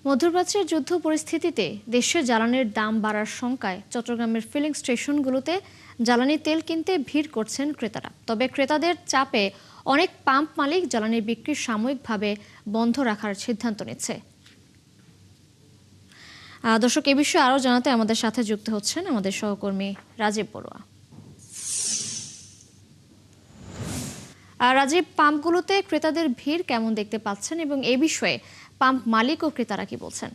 মধ্যপ্রাচ্যের যুদ্ধ পরিস্থিতিতে দেশে জ্বালানির দাম বাড়ার শঙ্কায় চট্টগ্রামের ফিলিং স্টেশনগুলোতে জ্বালানি তেল কিনতে ভিড় করছেন ক্রেতারা। তবে ক্রেতাদের চাপে অনেক পাম্প মালিক জ্বালানির বিক্রি সাময়িকভাবে বন্ধ রাখার সিদ্ধান্ত নিচ্ছে। দর্শক, এ বিষয়ে আরও জানাতে আমাদের সাথে যুক্ত হচ্ছেন আমাদের সহকর্মী রাজীব বড়ুয়া। রাজীব, পাম্পগুলোতে ক্রেতাদের ভিড় কেমন দেখতে পাচ্ছেন এবং এ বিষয়ে পাম্প মালিক ও ক্রেতারা কি বলছেন?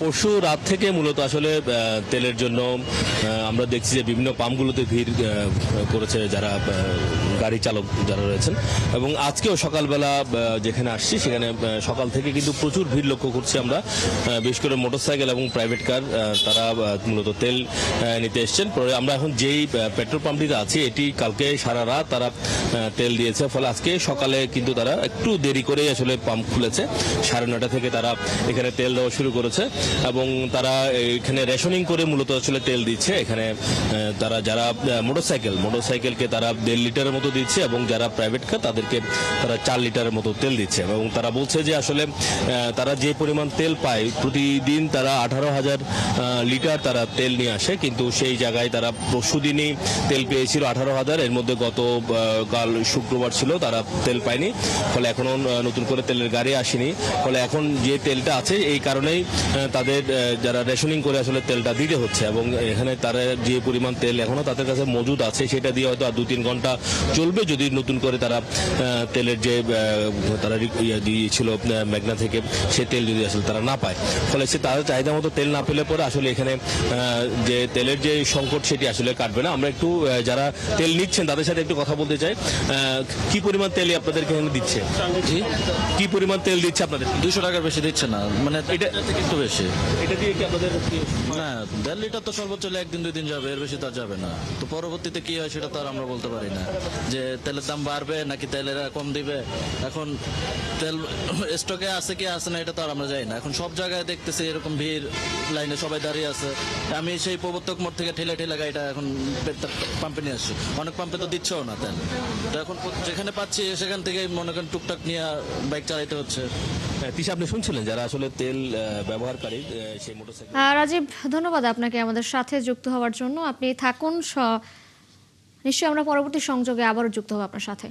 পরশু রাত থেকে মূলত আসলে তেলের জন্য আমরা দেখছি যে বিভিন্ন পাম্পগুলোতে ভিড় করেছে যারা গাড়ি চালক যারা রয়েছেন, এবং আজকেও সকালবেলা যেখানে আসছি সেখানে সকাল থেকে কিন্তু প্রচুর ভিড় লক্ষ্য করছি আমরা। বিশেষ করে মোটরসাইকেল এবং প্রাইভেট কার তারা মূলত তেল নিতে এসছেন। পরে আমরা এখন যেই পেট্রোল পাম্পটিতে আছি এটি কালকে সারা রাত তারা তেল দিয়েছে, ফলে আজকে সকালে কিন্তু তারা একটু দেরি করেই আসলে পাম্প খুলেছে। 9:30 থেকে তারা এখানে তেল দেওয়া শুরু করেছে এবং তারা এখানে রেশনিং করে মূলত আসলে তেল দিচ্ছে। এখানে তারা যারা মোটরসাইকেলকে তারা 1.5 লিটারের মতো দিচ্ছে এবং যারা প্রাইভেট কার তাদেরকে তারা 4 লিটারের মতো তেল দিচ্ছে। এবং তারা বলছে যে আসলে তারা যে পরিমাণ তেল পায় প্রতিদিন তারা 18,000 লিটার তারা তেল নিয়ে আসে, কিন্তু সেই জায়গায় তারা পরশুদিনই তেল পেয়েছিল 18,000। এর মধ্যে কাল শুক্রবার ছিল, তারা তেল পায়নি, ফলে এখনো নতুন করে তেলের গাড়ি আসেনি। ফলে এখন যে তেলটা আছে এই কারণেই তাদের যারা রেশনিং করে আসলে তেলটা দিতে হচ্ছে, এবং এখানে তারা যে পরিমাণ তেল এখনো তাদের কাছে মজুদ আছে সেটা দিয়ে হয়তো আর 2-3 ঘন্টা চলবে যদি নতুন করে তারা তেলের যে তারা দিয়েছিল মেঘনা থেকে সে তেল যদি আসলে তারা না পায়, ফলে সে তাদের চাহিদা মতো তেল না পেলে পরে আসলে এখানে যে তেলের যে সংকট সেটি আসলে কাটবে না। আমরা একটু যারা তেল নিচ্ছেন তাদের সাথে একটু কথা বলতে চাই। কি পরিমাণ তেল আপনাদেরকে এখানে দিচ্ছে? কি পরিমাণ তেল দিচ্ছে আপনাদের? 200 টাকার বেশি দিচ্ছে না, মানে এটা একটু বেশি। এটা দিয়ে কি আপনাদের না, 1.5 লিটার তো সর্বোচ্চ 1-2 দিন যাবে, এর বেশি তো আর যাবে না। তো পরবর্তীতে কি হয় সেটা তো আর আমরা বলতে পারি না, যে তেলের দাম বাড়বে নাকি তেলের কম দিবে। এখন তেল স্টকে আছে কি আছে না এটা তো আর আমরা জানি না। এখন সব জায়গায় দেখতেছি এরকম ভিড়, লাইনে সবাই দাঁড়িয়ে আছে। আমি সেই প্রবর্তক মোড় থেকে ঠেলে গাড়িটা এখন পাম্পে নিয়ে আসছি। অনেক পাম্পে তো দিচ্ছেও না তেল। তো এখন যেখানে পাচ্ছি সেখান থেকে মনে করেন টুকটাক নিয়ে বাইক চালাইতে হচ্ছে। তিশা, আপনি শুনছিলেন যারা আসলে তেল ব্যবহারকারী সেই মোটরসাইকেল। রাজীব, ধন্যবাদ আপনাকে আমাদের সাথে যুক্ত হওয়ার জন্য। আপনি থাকুন, নিশ্চয়ই আমরা পরবর্তী সংযোগে আবারও যুক্ত হব আপনার সাথে।